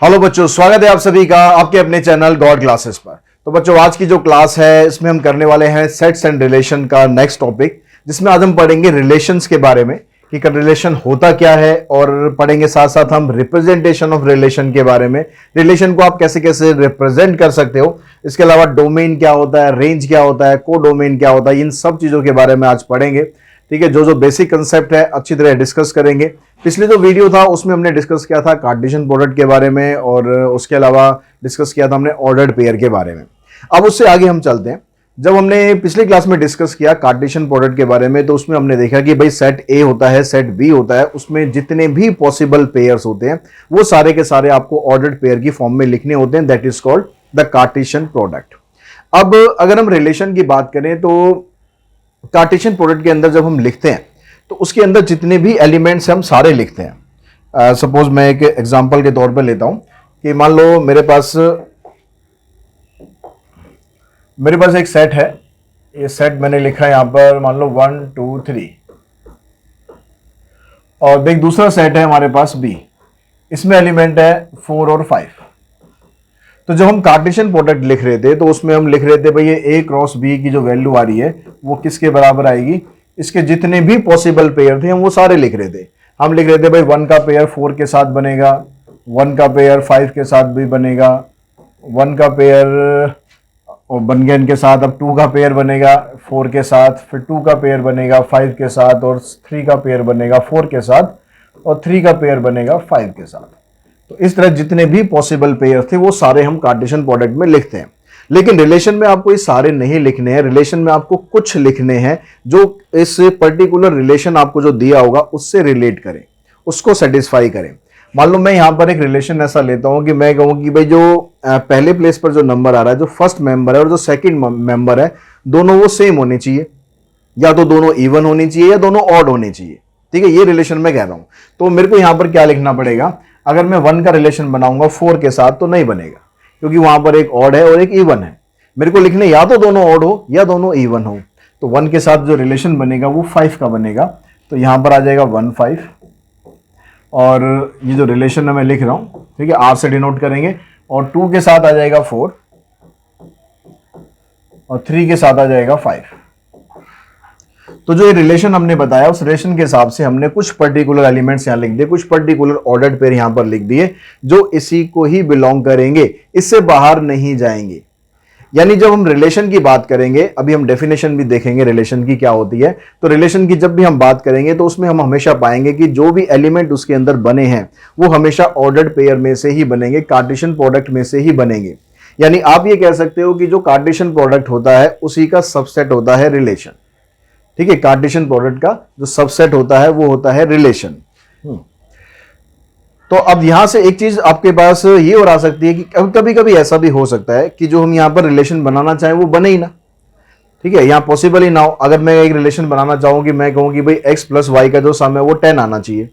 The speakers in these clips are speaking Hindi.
हेलो बच्चों, स्वागत है आप सभी का आपके अपने चैनल गॉड क्लासेस पर। तो बच्चों, आज की जो क्लास है इसमें हम करने वाले हैं सेट्स एंड रिलेशन का नेक्स्ट टॉपिक, जिसमें आज हम पढ़ेंगे रिलेशंस के बारे में कि रिलेशन होता क्या है, और पढ़ेंगे साथ साथ हम रिप्रेजेंटेशन ऑफ रिलेशन के बारे में। रिलेशन को आप कैसे कैसे रिप्रेजेंट कर सकते हो, इसके अलावा डोमेन क्या होता है, रेंज क्या होता है, को डोमेन क्या होता है, इन सब चीजों के बारे में आज पढ़ेंगे। ठीक है, जो जो बेसिक कंसेप्ट है अच्छी तरह डिस्कस करेंगे। पिछले जो वीडियो था उसमें हमने डिस्कस किया था कार्टेशियन प्रोडक्ट के बारे में, और उसके अलावा डिस्कस किया था हमने ऑर्डर्ड पेयर के बारे में। अब उससे आगे हम चलते हैं। जब हमने पिछली क्लास में डिस्कस किया कार्टेशियन प्रोडक्ट के बारे में, तो उसमें हमने देखा कि भाई सेट ए होता है, सेट बी होता है, उसमें जितने भी पॉसिबल पेयर्स होते हैं वो सारे के सारे आपको ऑर्डर्ड पेयर की फॉर्म में लिखने होते हैं। That is called the Cartesian product. अब अगर हम रिलेशन की बात करें तो कार्टेशियन प्रोडक्ट के अंदर जब हम लिखते हैं तो उसके अंदर जितने भी एलिमेंट्स हम सारे लिखते हैं। सपोज मैं एक एग्जांपल के तौर पर लेता हूं कि मान लो मेरे पास एक सेट है। ये सेट मैंने लिखा है यहां पर, मान लो 1 2 3, और एक दूसरा सेट है हमारे पास बी, इसमें एलिमेंट है 4 और 5। तो जब हम कार्टेशियन प्रोडक्ट लिख रहे थे तो उसमें हम लिख रहे थे भाई ये ए क्रॉस बी की जो वैल्यू आ रही है वो किसके बराबर आएगी, इसके जितने भी पॉसिबल पेयर थे हम वो सारे लिख रहे थे। हम लिख रहे थे भाई 1 का पेयर 4 के साथ बनेगा, 1 का पेयर 5 के साथ भी बनेगा, 1 का पेयर और बन गया इनके साथ, अब 2 का पेयर बनेगा 4 के साथ, फिर 2 का पेयर बनेगा 5 के साथ, और 3 का पेयर बनेगा 4 के साथ, और 3 का पेयर बनेगा 5 के साथ। तो इस तरह जितने भी पॉसिबल पेयर थे वो सारे हम कार्टेशियन प्रोडक्ट में लिखते हैं। लेकिन रिलेशन में आपको ये सारे नहीं लिखने हैं। रिलेशन में आपको कुछ लिखने हैं जो इस पर्टिकुलर रिलेशन आपको जो दिया होगा उससे रिलेट करें, उसको सेटिस्फाई करें। मान लो मैं यहां पर एक रिलेशन ऐसा लेता हूं कि मैं कहूं कि भाई जो पहले प्लेस पर जो नंबर आ रहा है, जो फर्स्ट मेंबर है और जो सेकंड मेंबर है, दोनों वो सेम होने चाहिए, या तो दोनों इवन होनी चाहिए या दोनों ऑड होने चाहिए। ठीक है, ये रिलेशन में कह रहा हूं। तो मेरे को यहां पर क्या लिखना पड़ेगा, अगर मैं 1 का रिलेशन बनाऊंगा 4 के साथ तो नहीं बनेगा, क्योंकि वहां पर एक ऑड है और एक इवन है। मेरे को लिखने या तो दोनों ऑड हो या दोनों इवन हो। तो 1 के साथ जो रिलेशन बनेगा वो 5 का बनेगा, तो यहां पर आ जाएगा 1 5, और ये जो रिलेशन है मैं लिख रहा हूं, ठीक है, आर से डिनोट करेंगे, और 2 के साथ आ जाएगा 4, और 3 के साथ आ जाएगा 5। तो जो ये रिलेशन हमने बताया उस रिलेशन के हिसाब से हमने कुछ पर्टिकुलर एलिमेंट्स यहां लिख दिए, कुछ पर्टिकुलर ऑर्डर्ड पेयर यहां पर लिख दिए जो इसी को ही बिलोंग करेंगे, इससे बाहर नहीं जाएंगे। यानी जब हम रिलेशन की बात करेंगे, अभी हम डेफिनेशन भी देखेंगे रिलेशन की क्या होती है, तो रिलेशन की जब भी हम बात करेंगे तो उसमें हम हमेशा पाएंगे कि जो भी एलिमेंट उसके अंदर बने हैं वो हमेशा ऑर्डर्ड पेयर में से ही बनेंगे, कार्टेशियन प्रोडक्ट में से ही बनेंगे। यानी आप ये कह सकते हो कि जो कार्टेशियन प्रोडक्ट होता है उसी का सबसेट होता है रिलेशन। ठीक है, कार्टेशियन प्रोडक्ट का जो सबसेट होता है वो होता है रिलेशन। तो अब यहां से एक चीज आपके पास ये और आ सकती है कि कभी कभी ऐसा भी हो सकता है कि जो हम यहां पर रिलेशन बनाना चाहें वो बने ही ना। ठीक है, यहां पॉसिबल ही ना हो। अगर मैं एक रिलेशन बनाना चाहूं कि मैं कहूं कि भाई x प्लस वाई का जो सम है वो 10 आना चाहिए,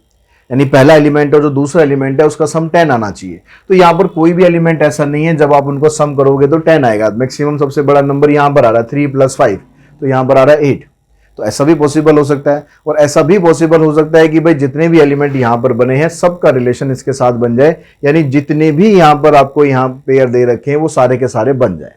यानी पहला एलिमेंट और जो दूसरा एलिमेंट है उसका सम 10 आना चाहिए, तो यहां पर कोई भी एलिमेंट ऐसा नहीं है जब आप उनको सम करोगे तो 10 आएगा। मैक्सिमम सबसे बड़ा नंबर यहां पर आ रहा है 3 + 5, तो यहां पर आ रहा है 8। तो ऐसा भी पॉसिबल हो सकता है, और ऐसा भी पॉसिबल हो सकता है कि भाई जितने भी एलिमेंट यहां पर बने हैं सबका रिलेशन इसके साथ बन जाए, यानी जितने भी यहां पर आपको यहां पेयर दे रखे हैं वो सारे के सारे बन जाए।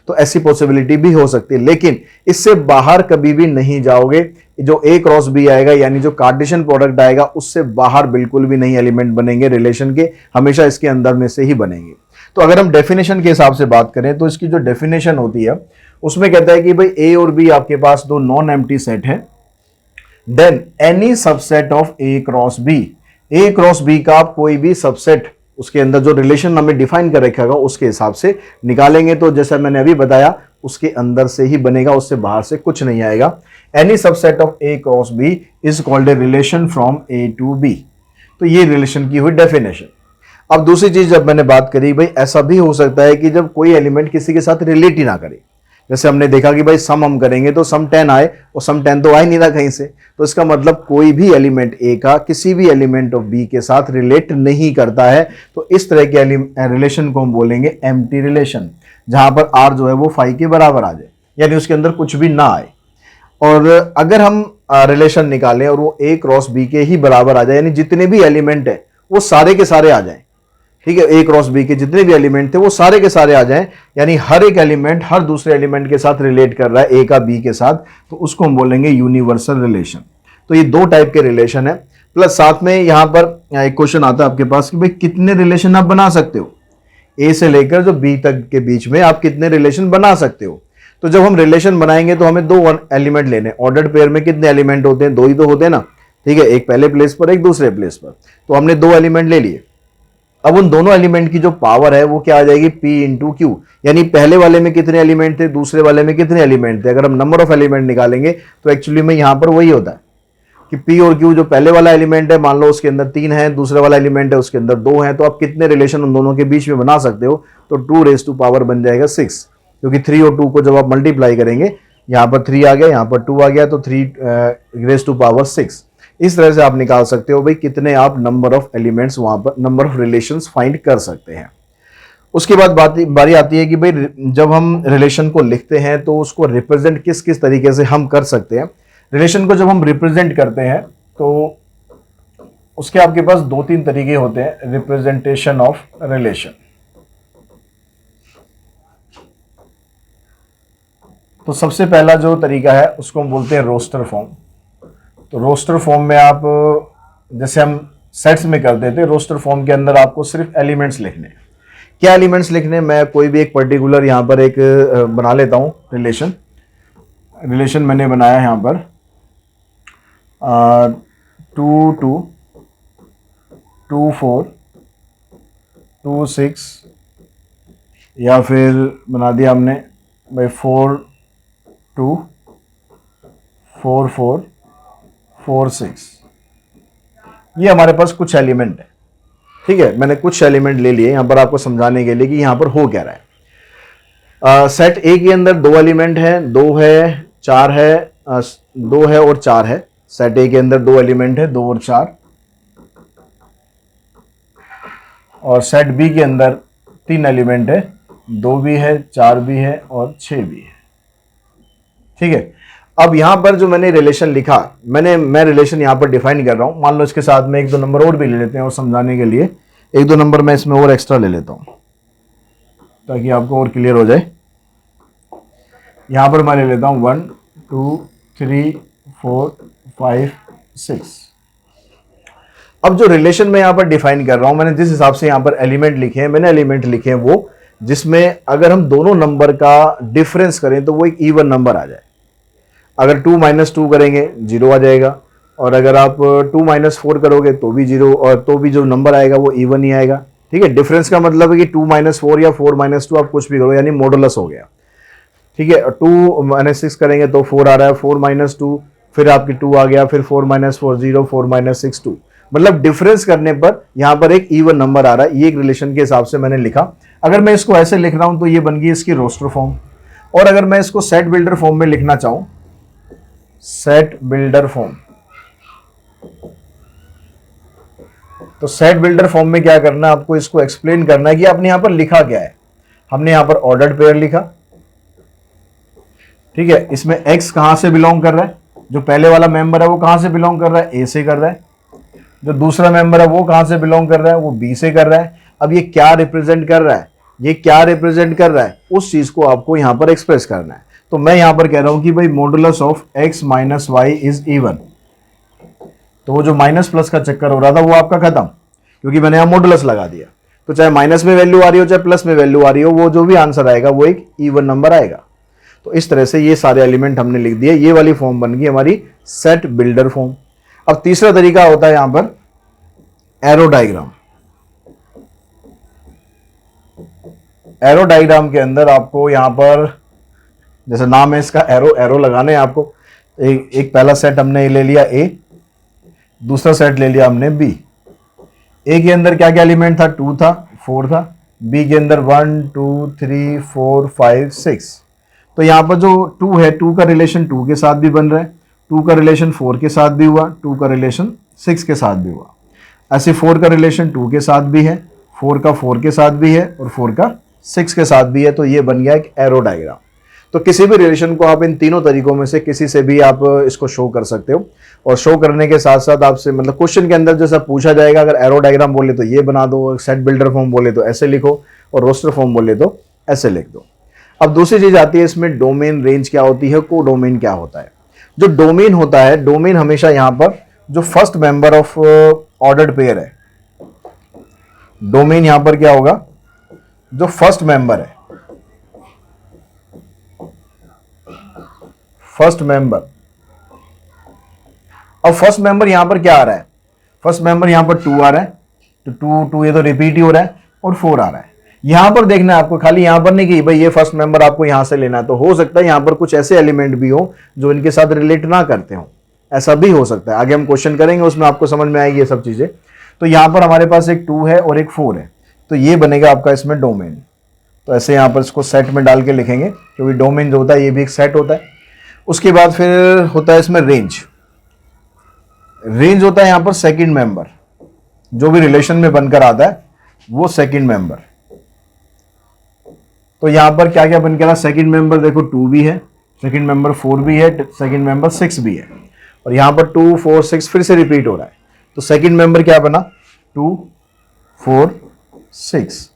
तो ऐसी पॉसिबिलिटी भी हो सकती है, लेकिन इससे बाहर कभी भी नहीं जाओगे। जो ए क्रॉस बी आएगा यानी जो कार्टेशियन प्रोडक्ट आएगा उससे बाहर बिल्कुल भी नहीं एलिमेंट बनेंगे रिलेशन के, हमेशा इसके अंदर में से ही बनेंगे। तो अगर हम डेफिनेशन के हिसाब से बात करें तो इसकी जो डेफिनेशन होती है उसमें कहता है कि भाई ए और बी आपके पास दो नॉन एम्प्टी सेट है, then any subset of A cross B, A cross B का आप कोई भी सबसेट उसके अंदर जो रिलेशन हमें डिफाइन कर रखा होगा उसके हिसाब से निकालेंगे तो जैसा मैंने अभी बताया उसके अंदर से ही बनेगा, उससे बाहर से कुछ नहीं आएगा। Any subset of A cross B is called a relation from A to B. तो ये रिलेशन की हुई डेफिनेशन। अब दूसरी चीज जब मैंने बात करी, भाई ऐसा भी हो सकता है कि जब कोई एलिमेंट किसी के साथ रिलेट ही ना करे, जैसे हमने देखा कि भाई सम हम करेंगे तो सम 10 आए और सम 10 तो आ ही नहीं रहा कहीं से, तो इसका मतलब कोई भी एलिमेंट ए का किसी भी एलिमेंट ऑफ बी के साथ रिलेट नहीं करता है। तो इस तरह के रिलेशन को हम बोलेंगे एम्प्टी रिलेशन, जहां पर आर जो है वो 5 के बराबर आ जाए, यानी उसके अंदर कुछ भी ना आए। और अगर हम रिलेशन निकालें और वो ए क्रॉस बी के ही बराबर आ जाए, यानी जितने भी एलिमेंट है वो सारे के सारे आ जाए, ठीक है, ए क्रॉस बी के जितने भी एलिमेंट थे वो सारे के सारे आ जाएं, यानी हर एक एलिमेंट हर दूसरे एलिमेंट के साथ रिलेट कर रहा है, ए का बी के साथ, तो उसको हम बोलेंगे यूनिवर्सल रिलेशन। तो ये दो टाइप के रिलेशन है। प्लस साथ में यहां पर एक क्वेश्चन आता है आपके पास कि भाई कितने रिलेशन आप बना सकते हो, ए से लेकर जो बी तक के बीच में आप कितने रिलेशन बना सकते हो। तो जब हम रिलेशन बनाएंगे तो हमें दो एलिमेंट लेने, ऑर्डर्ड पेयर में कितने एलिमेंट होते हैं, दो ही तो होते हैं ना, ठीक है, एक पहले प्लेस पर एक दूसरे प्लेस पर, तो हमने दो एलिमेंट ले लिए। अब उन दोनों एलिमेंट की जो पावर है वो क्या आ जाएगी, P इंटू क्यू, यानी पहले वाले में कितने एलिमेंट थे, दूसरे वाले में कितने एलिमेंट थे। अगर हम नंबर ऑफ एलिमेंट निकालेंगे तो एक्चुअली में यहां पर वही होता है कि P और Q, जो पहले वाला एलिमेंट है मान लो उसके अंदर 3 है, दूसरे वाला एलिमेंट है उसके अंदर 2 है, तो आप कितने रिलेशन उन दोनों के बीच में बना सकते हो, तो 2 रेज टू पावर बन जाएगा 6, क्योंकि 3 और 2 को जब आप मल्टीप्लाई करेंगे, यहां पर 3 आ गया, यहां पर 2 आ गया, तो 3 रेज टू पावर 6। इस तरह से आप निकाल सकते हो भाई कितने आप नंबर ऑफ एलिमेंट्स वहां पर, नंबर ऑफ रिलेशंस फाइंड कर सकते हैं। उसके बाद बारी आती है कि भाई जब हम रिलेशन को लिखते हैं तो उसको रिप्रेजेंट किस किस तरीके से हम कर सकते हैं। रिलेशन को जब हम रिप्रेजेंट करते हैं तो उसके आपके पास 2-3 तरीके होते हैं रिप्रेजेंटेशन ऑफ रिलेशन। तो सबसे पहला जो तरीका है उसको हम बोलते हैं रोस्टर फॉर्म। तो रोस्टर फॉर्म में आप, जैसे हम सेट्स में करते थे, रोस्टर फॉर्म के अंदर आपको सिर्फ एलिमेंट्स लिखने। क्या एलिमेंट्स लिखने, मैं कोई भी एक पर्टिकुलर यहां पर एक बना लेता हूं रिलेशन मैंने बनाया यहां पर 2 2 2 4 2 6, या फिर बना दिया हमने भाई 4 2 4 4 4 6। ये हमारे पास कुछ एलिमेंट है, ठीक है, मैंने कुछ एलिमेंट ले लिए यहां पर आपको समझाने के लिए कि यहां पर हो क्या रहा है। सेट ए के अंदर 2 एलिमेंट है, 2 है 4 है, 2 है और 4 है। सेट ए के अंदर 2 एलिमेंट है, 2 और 4। और सेट बी के अंदर 3 एलिमेंट है, 2 भी है, 4 भी है और 6 भी है, ठीक है। अब यहां पर जो मैंने रिलेशन लिखा, मैं रिलेशन यहां पर डिफाइन कर रहा हूं। मान लो इसके साथ में 1-2 नंबर और भी ले लेते हैं, और समझाने के लिए 1-2 नंबर मैं इसमें और एक्स्ट्रा ले लेता हूं ताकि आपको और क्लियर हो जाए। यहां पर मैं ले लेता हूं 1 2 3 4 5 6। अब जो रिलेशन मैं यहां पर डिफाइन कर रहा हूं, मैंने जिस हिसाब से यहां पर एलिमेंट लिखे हैं, मैंने एलिमेंट लिखे हैं वो जिसमें अगर हम दोनों नंबर का डिफरेंस करें तो वो एक इवन नंबर आ जाए। अगर 2 - 2 करेंगे 0 आ जाएगा, और अगर आप 2 - 4 करोगे तो भी 0, और तो भी जो नंबर आएगा वो इवन ही आएगा, ठीक है। डिफरेंस का मतलब है कि 2 - 4 या 4 - 2 आप कुछ भी करो, यानी मॉडुलस हो गया, ठीक है। 2 - 6 करेंगे तो 4 आ रहा है, 4 - 2 फिर आपकी 2 आ गया, फिर 4 - 4 0, 4 - 6 2, मतलब डिफरेंस करने पर यहां पर एक इवन नंबर आ रहा है। ये एक रिलेशन के हिसाब से मैंने लिखा। अगर मैं इसको ऐसे लिख रहा हूं तो ये बन गई इसकी रोस्टर फॉर्म। और अगर मैं इसको सेट बिल्डर फॉर्म में लिखना चाहूं, सेट बिल्डर फॉर्म, तो सेट बिल्डर फॉर्म में क्या करना है, आपको इसको एक्सप्लेन करना है कि आपने यहां पर लिखा क्या है। हमने यहां पर ऑर्डर्ड पेयर लिखा, ठीक है। इसमें x कहां से बिलोंग कर रहा है, जो पहले वाला मेंबर है वो कहां से बिलोंग कर रहा है, a से कर रहा है। जो दूसरा मेंबर है वो कहां से बिलोंग कर रहा है, वो b से कर रहा है। अब ये क्या रिप्रेजेंट कर रहा है, ये क्या रिप्रेजेंट कर रहा है, उस चीज को आपको यहां पर एक्सप्रेस करना है। तो मैं यहां पर कह रहा हूं कि भाई modulus of x - y is even. तो वो जो माइनस प्लस का चक्कर हो रहा था वो आपका खत्म, क्योंकि मैंने यहां मॉडुलस लगा दिया। तो चाहे माइनस में वैल्यू आ रही हो चाहे प्लस में वैल्यू आ रही हो, वो जो भी आंसर आएगा वो एक इवन नंबर आएगा। तो इस तरह से ये सारे एलिमेंट हमने लिख दिए, ये वाली फॉर्म बन गई हमारी सेट बिल्डर फॉर्म। अब तीसरा तरीका होता है यहां पर एरो डायग्राम। एरो डायग्राम के अंदर आपको यहां पर, जैसे नाम है इसका, एरो लगाने हैं आपको। एक पहला सेट हमने ले लिया ए, दूसरा सेट ले लिया हमने बी। ए के अंदर क्या क्या एलिमेंट था, 2 था, 4 था। बी के अंदर 1 2 3 4 5 6। तो यहां पर जो 2 है, 2 का रिलेशन 2 के साथ भी बन रहा है, 2 का रिलेशन 4 के साथ भी हुआ, 2 का रिलेशन 6 के साथ भी हुआ। ऐसे 4 का रिलेशन 2 के साथ भी है, 4 का 4 के साथ भी है, और 4 का 6 के साथ भी है। तो ये बन गया एक एरो डायग्राम। तो किसी भी रिलेशन को आप इन तीनों तरीकों में से किसी से भी आप इसको शो कर सकते हो। और शो करने के साथ साथ आपसे मतलब क्वेश्चन के अंदर जैसा पूछा जाएगा, अगर एरो डायग्राम बोले तो ये बना दो, सेट बिल्डर फॉर्म बोले तो ऐसे लिखो, और रोस्टर फॉर्म बोले तो ऐसे लिख दो। अब दूसरी चीज आती है इसमें डोमेन, रेंज क्या होती है, को डोमेन क्या होता है। जो डोमेन होता है, डोमेन हमेशा यहां पर जो first member of ordered pair है, डोमेन यहां पर क्या होगा, जो फर्स्ट मेंबर है, फर्स्ट मेंबर। अब फर्स्ट मेंबर यहां पर क्या आ रहा है, फर्स्ट मेंबर यहां पर 2 आ रहा है, तो 2 ये तो रिपीट ही हो रहा है, और 4 आ रहा है। यहां पर देखना है आपको, खाली यहां पर नहीं कि भाई ये फर्स्ट मेंबर आपको यहां से लेना है, तो हो सकता है यहां पर कुछ ऐसे एलिमेंट भी हो जो इनके साथ रिलेट ना करते हो, ऐसा भी हो सकता है। आगे हम क्वेश्चन करेंगे उसमें आपको समझ में आएगी ये सब चीजें। तो यहां पर हमारे पास एक 2 है और एक 4 है, तो ये बनेगा आपका इसमें डोमेन। तो ऐसे यहां पर इसको सेट में डाल के लिखेंगे, क्योंकि डोमेन जो होता है ये भी एक सेट होता है। उसके बाद फिर होता है इसमें रेंज। रेंज होता है यहां पर सेकंड मेंबर, जो भी रिलेशन में बनकर आता है वो सेकंड मेंबर। तो यहां पर क्या क्या बन के रहा, सेकंड मेंबर देखो 2 भी है, सेकंड मेंबर 4 भी है, सेकंड मेंबर 6 भी है, और यहां पर 2 4 6 फिर से रिपीट हो रहा है। तो सेकंड मेंबर क्या बना, 2 4 6।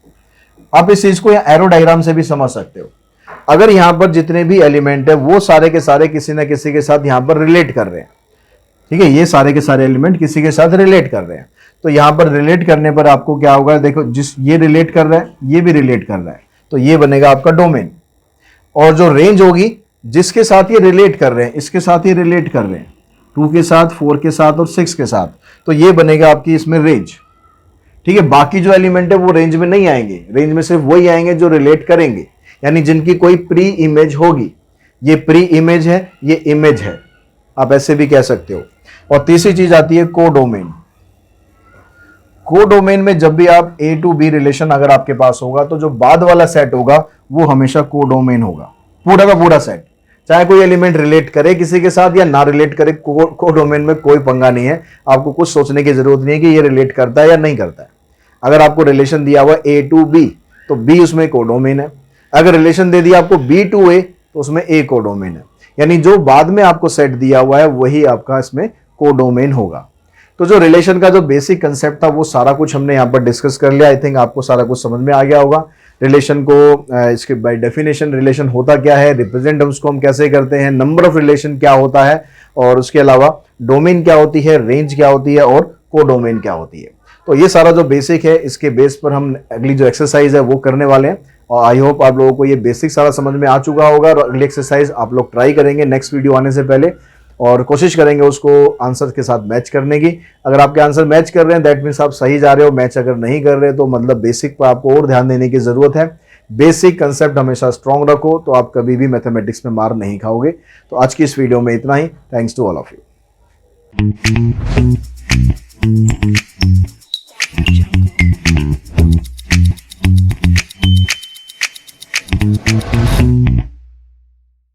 आप इस चीज को यहां एरो डायग्राम से भी समझ सकते हो। अगर यहां पर जितने भी एलिमेंट है वो सारे के सारे किसी ना किसी के साथ यहां पर रिलेट कर रहे हैं, ठीक है, ये सारे के सारे एलिमेंट किसी के साथ रिलेट कर रहे हैं, तो यहां पर रिलेट करने पर आपको क्या होगा, देखो जिस ये रिलेट कर रहा है ये भी रिलेट कर रहा है, तो ये बनेगा आपका डोमेन। और जो रेंज होगी, जिसके साथ ये रिलेट कर रहे हैं, इसके साथ ये रिलेट कर रहे हैं, 2 के साथ, 4 के साथ और 6 के साथ, तो ये बनेगा आपकी इसमें रेंज। ठीक है, बाकी जो एलिमेंट है वो रेंज में नहीं आएंगे, रेंज में सिर्फ वही आएंगे जो रिलेट करेंगे, यानी जिनकी कोई प्री इमेज होगी। ये प्री इमेज है, ये इमेज है, आप ऐसे भी कह सकते हो। और तीसरी चीज आती है कोडोमेन। कोडोमेन में जब भी आप A to B रिलेशन अगर आपके पास होगा, तो जो बाद वाला सेट होगा वो हमेशा कोडोमेन होगा, पूरा का पूरा सेट। चाहे कोई एलिमेंट रिलेट करे किसी के साथ या ना रिलेट करे, कोडोमेन में कोई पंगा नहीं है, आपको कुछ सोचने की जरूरत नहीं है कि ये रिलेट करता है या नहीं करता है। अगर आपको रिलेशन दिया हुआ A to B, तो B उसमें कोडोमेन है। अगर रिलेशन दे दिया आपको B to A, तो उसमें A कोडोमेन है, यानी जो बाद में आपको सेट दिया हुआ है वही आपका इसमें कोडोमेन होगा। तो जो रिलेशन का जो बेसिक कंसेप्ट था वो सारा कुछ हमने यहाँ पर डिस्कस कर लिया। आई थिंक आपको सारा कुछ समझ में आ गया होगा। रिलेशन को इसके बाय डेफिनेशन रिलेशन होता क्या है, रिप्रेजेंट हम उसको हम कैसे करते हैं, नंबर ऑफ रिलेशन क्या होता है, और उसके अलावा डोमेन क्या होती है, रेंज क्या होती है और कोडोमेन क्या होती है। तो ये सारा जो बेसिक है, इसके बेस पर हम अगली जो एक्सरसाइज है वो करने वाले हैं। और आई होप आप लोगों को ये बेसिक सारा समझ में आ चुका होगा, और अगली एक्सरसाइज आप लोग ट्राई करेंगे नेक्स्ट वीडियो आने से पहले, और कोशिश करेंगे उसको आंसर के साथ मैच करने की। अगर आपके आंसर मैच कर रहे हैं दैट मीन्स आप सही जा रहे हो, मैच अगर नहीं कर रहे तो मतलब बेसिक पर आपको और ध्यान देने की जरूरत है। बेसिक कंसेप्ट हमेशा स्ट्रांग रखो, तो आप कभी भी मैथमेटिक्स में मार नहीं खाओगे। तो आज की इस वीडियो में इतना ही। Thanks to all of you.